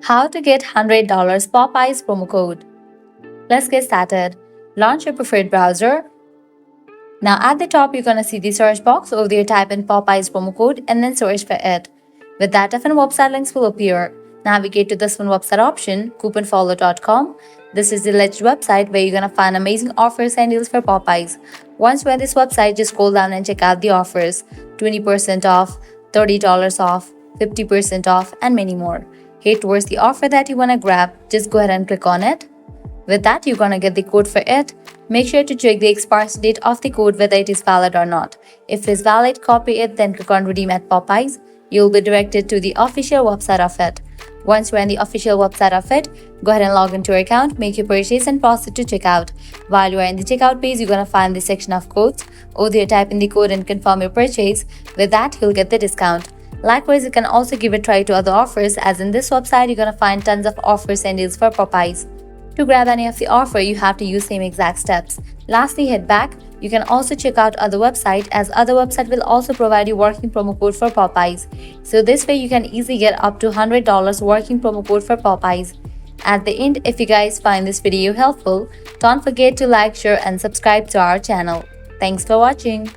How to get $100 Popeyes promo code. Let's get started. Launch your preferred browser. Now at the top, you're gonna see the search box. Over there, type in Popeyes promo code and then search for it. With that, different website links will appear. Navigate to this one website option, couponfollow.com. This is the alleged website where you're gonna find amazing offers and deals for Popeyes. Once you're at this website, just scroll down and check out the offers: 20% off, $30 off, 50% off, and many more. Head towards the offer that you wanna grab. Just go ahead and click on it. With that, you're gonna get the code for it. Make sure to check the expiration date of the code whether it is valid or not. If it is valid, copy it, then click on redeem at Popeyes. You'll be directed to the official website of it. Once you're on the official website of it, go ahead and log into your account, make your purchase, and proceed to checkout. While you are in the checkout page, you're gonna find the section of codes. Over there, type in the code and confirm your purchase. With that, you'll get the discount. Likewise, you can also give a try to other offers, as in this website, you're gonna find tons of offers and deals for Popeyes. To grab any of the offer, you have to use same exact steps. Lastly, head back. You can also check out other website, as other website will also provide you working promo code for Popeyes. So this way you can easily get up to $100 working promo code for Popeyes. At the end, if you guys find this video helpful, don't forget to like, share and subscribe to our channel. Thanks for watching.